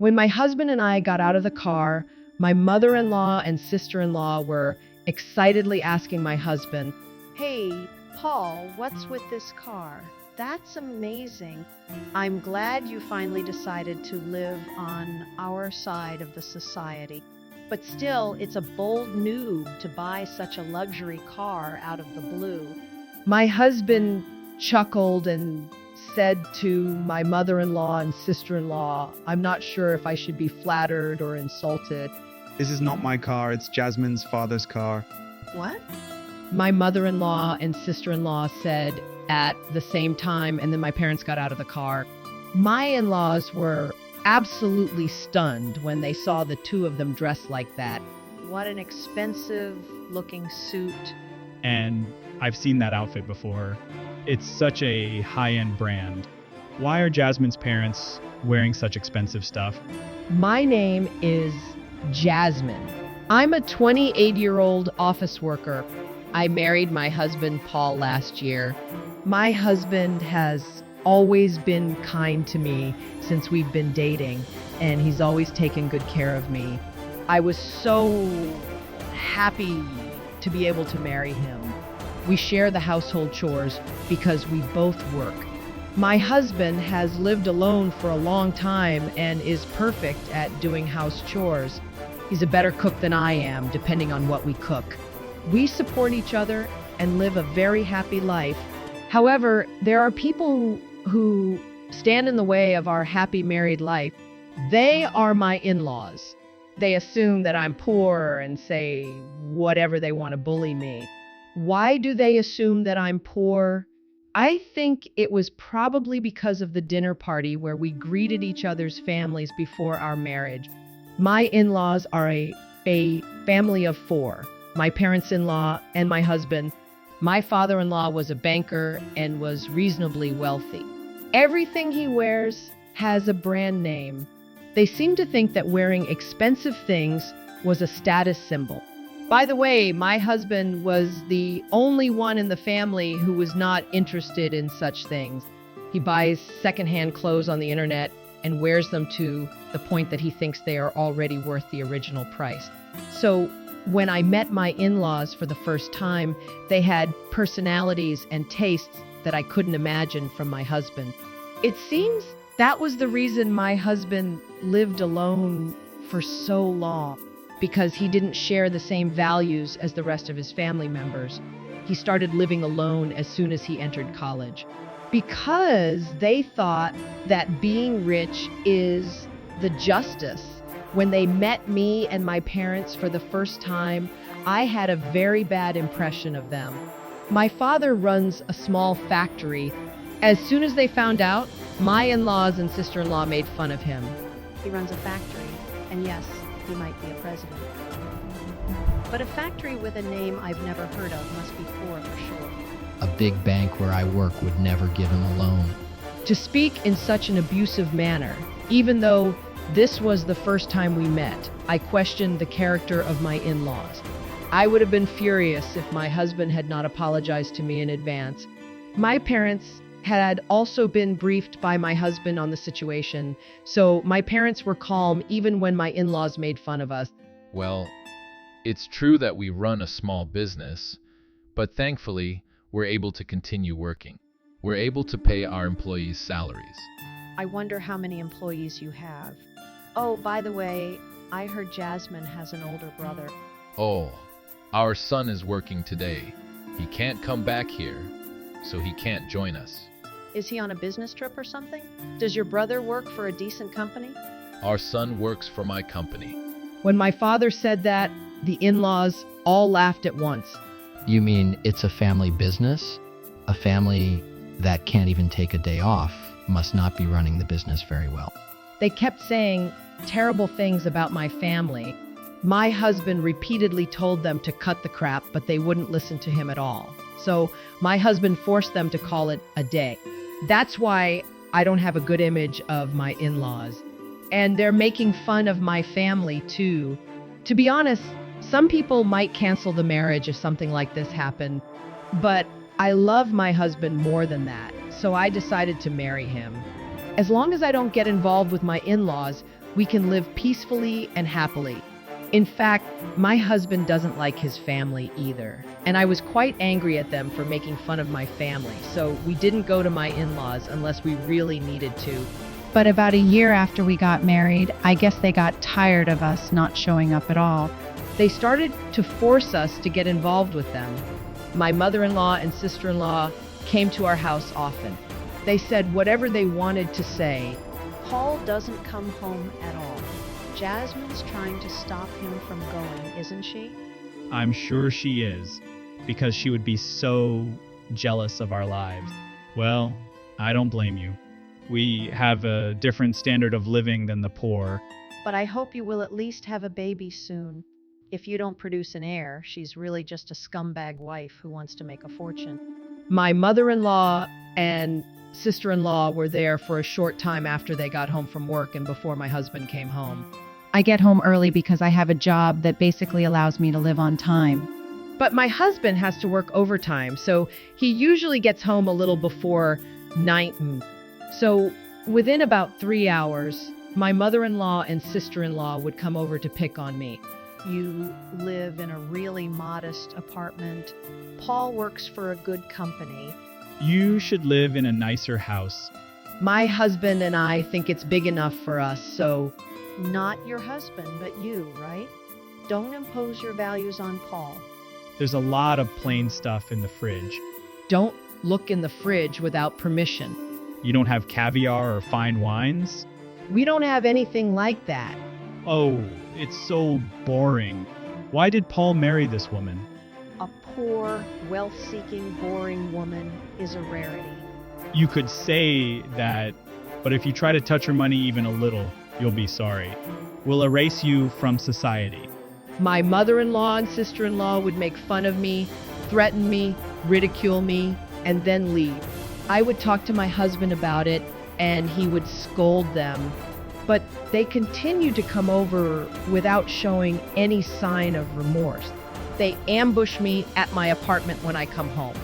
When my husband and I got out of the car, my mother-in-law and sister-in-law were excitedly asking my husband, Hey, Paul, what's with this car? That's amazing. I'm glad you finally decided to live on our side of the society. But still, it's a bold move to buy such a luxury car out of the blue. my husband chuckled and said to my mother-in-law and sister-in-law, I'm not sure if I should be flattered or insulted. This is not my car, it's Jasmine's father's car. What? My mother-in-law and sister-in-law said at the same time, and then my parents got out of the car. My in-laws were absolutely stunned when they saw the two of them dressed like that. What an expensive looking suit. And I've seen that outfit before. It's such a high-end brand. Why are Jasmine's parents wearing such expensive stuff? My name is Jasmine. I'm a 28-year-old office worker. I married my husband, Paul, last year. My husband has always been kind to me since we've been dating, and he's always taken good care of me. I was so happy to be able to marry him. We share the household chores because we both work. My husband has lived alone for a long time and is perfect at doing house chores. He's a better cook than I am, depending on what we cook. We support each other and live a very happy life. However, there are people who stand in the way of our happy married life. They are my in-laws. They assume that I'm poor and say whatever they want to bully me. Why do they assume that I'm poor? I think it was probably because of the dinner party where we greeted each other's families before our marriage. My in-laws are a family of four. My parents-in-law and my husband. My father-in-law was a banker and was reasonably wealthy. Everything he wears has a brand name. They seem to think that wearing expensive things was a status symbol. By the way, my husband was the only one in the family who was not interested in such things. He buys secondhand clothes on the internet and wears them to the point that he thinks they are already worth the original price. So when I met my in-laws for the first time, they had personalities and tastes that I couldn't imagine from my husband. It seems that was the reason my husband lived alone for so long, because he didn't share the same values as the rest of his family members. He started living alone as soon as he entered college, because they thought that being rich is the justice. When they met me and my parents for the first time, I had a very bad impression of them. My father runs a small factory. As soon as they found out, my in-laws and sister-in-law made fun of him. He runs a factory, and yes, he might be a president. But a factory with a name I've never heard of must be poor for sure. A big bank where I work would never give him a loan. To speak in such an abusive manner, even though this was the first time we met, I questioned the character of my in-laws. I would have been furious if my husband had not apologized to me in advance. My parents had also been briefed by my husband on the situation, so my parents were calm even when my in-laws made fun of us. Well, it's true that we run a small business, but thankfully, we're able to continue working. We're able to pay our employees' salaries. I wonder how many employees you have. Oh, by the way, I heard Jasmine has an older brother. Oh, our son is working today. He can't come back here, so he can't join us. Is he on a business trip or something? Does your brother work for a decent company? Our son works for my company. When my father said that, the in-laws all laughed at once. You mean it's a family business? A family that can't even take a day off must not be running the business very well. They kept saying terrible things about my family. My husband repeatedly told them to cut the crap, but they wouldn't listen to him at all. So my husband forced them to call it a day. That's why I don't have a good image of my in-laws. And they're making fun of my family too. To be honest, some people might cancel the marriage if something like this happened, but I love my husband more than that, so I decided to marry him. As long as I don't get involved with my in-laws, we can live peacefully and happily. In fact, my husband doesn't like his family either, and I was quite angry at them for making fun of my family, so we didn't go to my in-laws unless we really needed to. But about a year after we got married, I guess they got tired of us not showing up at all. They started to force us to get involved with them. My mother-in-law and sister-in-law came to our house often. They said whatever they wanted to say. Paul doesn't come home at all. Jasmine's trying to stop him from going, isn't she? I'm sure she is, because she would be so jealous of our lives. Well, I don't blame you. We have a different standard of living than the poor. But I hope you will at least have a baby soon. If you don't produce an heir, she's really just a scumbag wife who wants to make a fortune. My mother-in-law and sister-in-law were there for a short time after they got home from work and before my husband came home. I get home early because I have a job that basically allows me to live on time. But my husband has to work overtime, so he usually gets home a little before 9. So within about 3 hours, my mother-in-law and sister-in-law would come over to pick on me. You live in a really modest apartment. Paul works for a good company. You should live in a nicer house. My husband and I think it's big enough for us, so Not your husband, but you, right? Don't impose your values on Paul. There's a lot of plain stuff in the fridge. don't look in the fridge without permission. You don't have caviar or fine wines? We don't have anything like that. Oh, it's so boring. Why did Paul marry this woman? A poor, wealth-seeking, boring woman is a rarity. You could say that, but if you try to touch her money even a little, you'll be sorry. We'll erase you from society. My mother-in-law and sister-in-law would make fun of me, threaten me, ridicule me, and then leave. I would talk to my husband about it, and he would scold them. But they continued to come over without showing any sign of remorse. They ambush me at my apartment when I come home.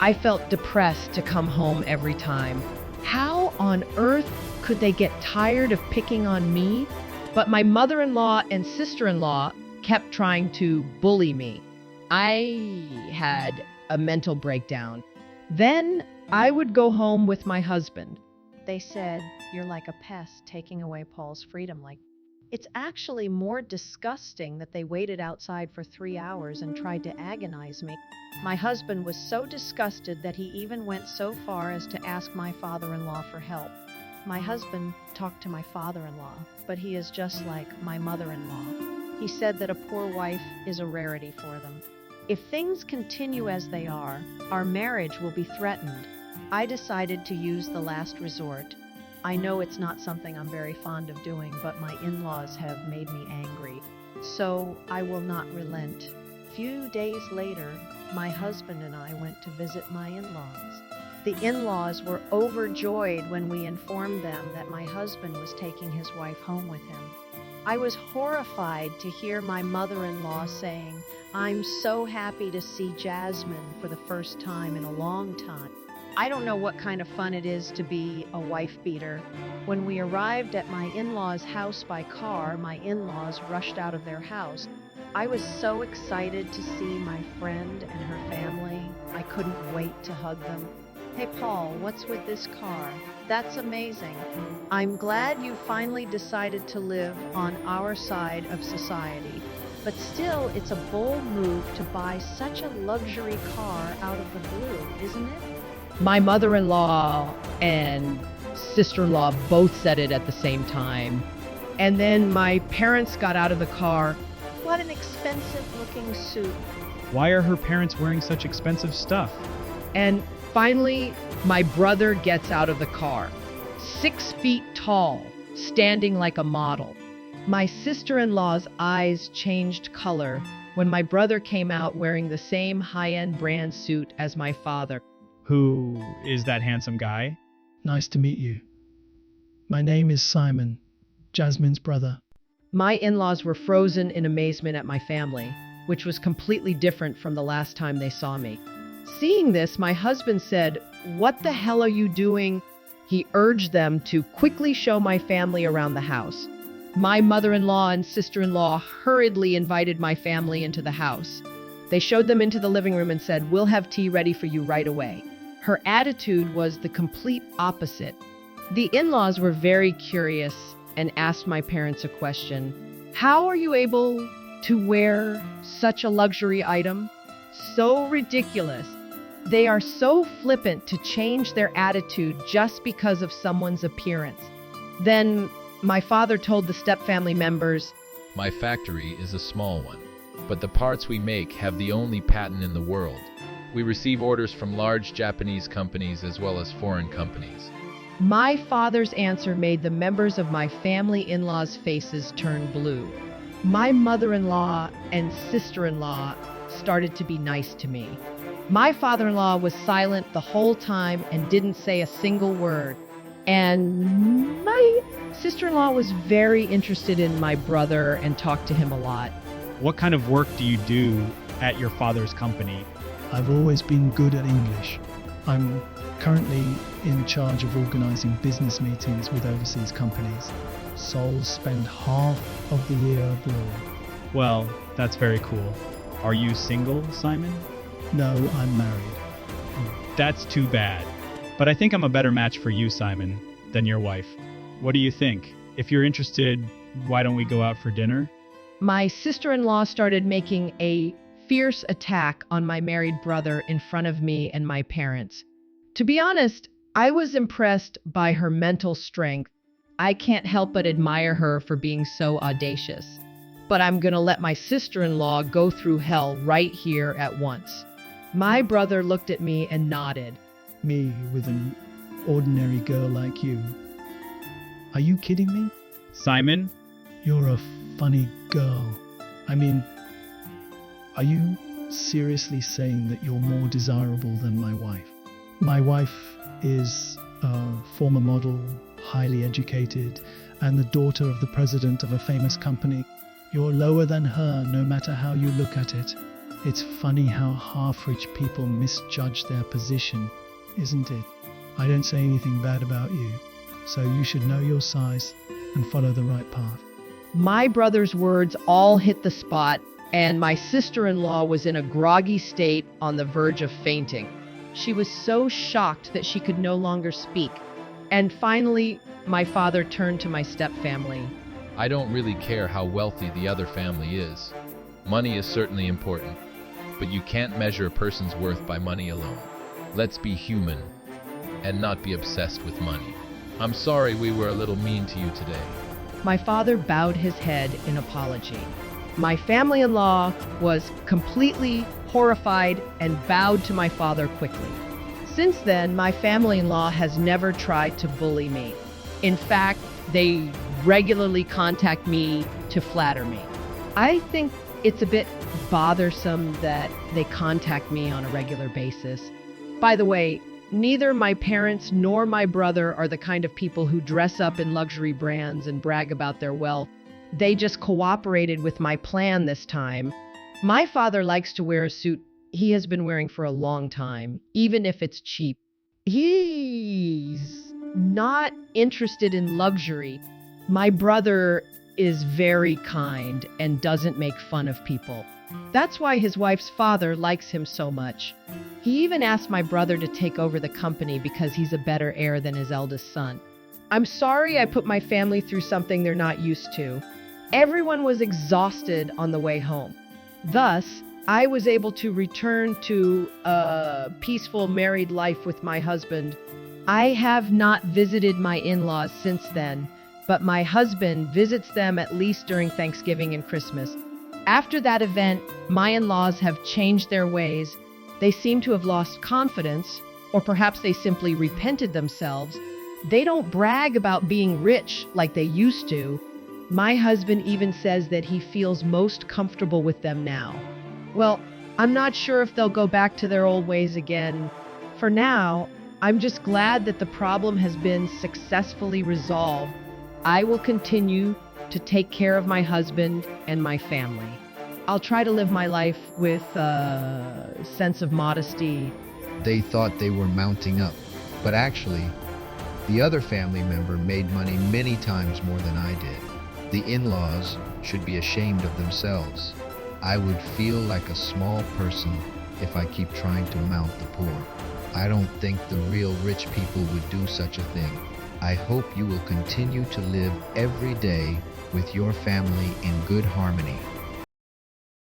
I felt depressed to come home every time. How on earth could they get tired of picking on me? But my mother-in-law and sister-in-law kept trying to bully me. I had a mental breakdown. Then I would go home with my husband. They said, "You're like a pest taking away Paul's freedom." It's actually more disgusting that they waited outside for 3 hours and tried to agonize me. My husband was so disgusted that he even went so far as to ask my father-in-law for help. My husband talked to my father-in-law, but he is just like my mother-in-law. He said that a poor wife is a rarity for them. If things continue as they are, our marriage will be threatened. I decided to use the last resort. I know it's not something I'm very fond of doing, but my in-laws have made me angry. So I will not relent. Few days later, my husband and I went to visit my in-laws. The in-laws were overjoyed when we informed them that my husband was taking his wife home with him. I was horrified to hear my mother-in-law saying, "I'm so happy to see Jasmine for the first time in a long time." I don't know what kind of fun it is to be a wife beater. When we arrived at my in-laws' house by car, my in-laws rushed out of their house. I was so excited to see my friend and her family. I couldn't wait to hug them. "Hey Paul, what's with this car? That's amazing. I'm glad you finally decided to live on our side of society. But still, it's a bold move to buy such a luxury car out of the blue, isn't it?" My mother-in-law and sister-in-law both said it at the same time. And then my parents got out of the car. "What an expensive-looking suit." Why are her parents wearing such expensive stuff? And finally, my brother gets out of the car, 6 feet tall, standing like a model. My sister-in-law's eyes changed color when my brother came out wearing the same high-end brand suit as my father. Who is that handsome guy? Nice to meet you. My name is Simon, Jasmine's brother. My in-laws were frozen in amazement at my family, which was completely different from the last time they saw me. Seeing this, my husband said, "What the hell are you doing?" He urged them to quickly show my family around the house. My mother-in-law and sister-in-law hurriedly invited my family into the house. They showed them into the living room and said, "We'll have tea ready for you right away." Her attitude was the complete opposite. The in-laws were very curious and asked my parents a question. "How are you able to wear such a luxury item? So ridiculous." They are so flippant to change their attitude just because of someone's appearance. Then my father told the step-family members, My factory is a small one, but the parts we make have the only patent in the world. We receive orders from large Japanese companies as well as foreign companies. My father's answer made the members of my family in-laws' faces turn blue. My mother-in-law and sister-in-law started to be nice to me. My father-in-law was silent the whole time and didn't say a single word. And my sister-in-law was very interested in my brother and talked to him a lot. What kind of work do you do at your father's company? I've always been good at English. I'm currently in charge of organizing business meetings with overseas companies. Souls spend half of the year abroad. Well, that's very cool. Are you single, Simon? No, I'm married. That's too bad. But I think I'm a better match for you, Simon, than your wife. What do you think? If you're interested, why don't we go out for dinner? My sister-in-law started making a fierce attack on my married brother in front of me and my parents. To be honest, I was impressed by her mental strength. I can't help but admire her for being so audacious. But I'm gonna let my sister-in-law go through hell right here at once. My brother looked at me and nodded. Me with an ordinary girl like you. Are you kidding me? Simon? You're a funny girl. I mean, are you seriously saying that you're more desirable than my wife? My wife is a former model, highly educated, and the daughter of the president of a famous company. You're lower than her, no matter how you look at it. It's funny how half-rich people misjudge their position, isn't it? I don't say anything bad about you, so you should know your size and follow the right path. My brother's words all hit the spot, and my sister-in-law was in a groggy state on the verge of fainting. She was so shocked that she could no longer speak. And finally, my father turned to my stepfamily. I don't really care how wealthy the other family is. Money is certainly important, but you can't measure a person's worth by money alone. Let's be human and not be obsessed with money. I'm sorry we were a little mean to you today. My father bowed his head in apology. My family-in-law was completely horrified and bowed to my father quickly. Since then, my family-in-law has never tried to bully me. In fact, they regularly contact me to flatter me. I think it's a bit bothersome that they contact me on a regular basis. By the way, neither my parents nor my brother are the kind of people who dress up in luxury brands and brag about their wealth. They just cooperated with my plan this time. My father likes to wear a suit he has been wearing for a long time, even if it's cheap. He's not interested in luxury. My brother is very kind and doesn't make fun of people. That's why his wife's father likes him so much. He even asked my brother to take over the company because he's a better heir than his eldest son. I'm sorry I put my family through something they're not used to. Everyone was exhausted on the way home. Thus, I was able to return to a peaceful married life with my husband. I have not visited my in-laws since then, but my husband visits them at least during Thanksgiving and Christmas. After that event, my in-laws have changed their ways. They seem to have lost confidence, or perhaps they simply repented themselves. They don't brag about being rich like they used to. My husband even says that he feels most comfortable with them now. Well, I'm not sure if they'll go back to their old ways again. For now, I'm just glad that the problem has been successfully resolved. I will continue to take care of my husband and my family. I'll try to live my life with a sense of modesty. They thought they were mounting up, but actually, the other family member made money many times more than I did. The in-laws should be ashamed of themselves. I would feel like a small person if I keep trying to mount the poor. I don't think the real rich people would do such a thing. I hope you will continue to live every day with your family in good harmony.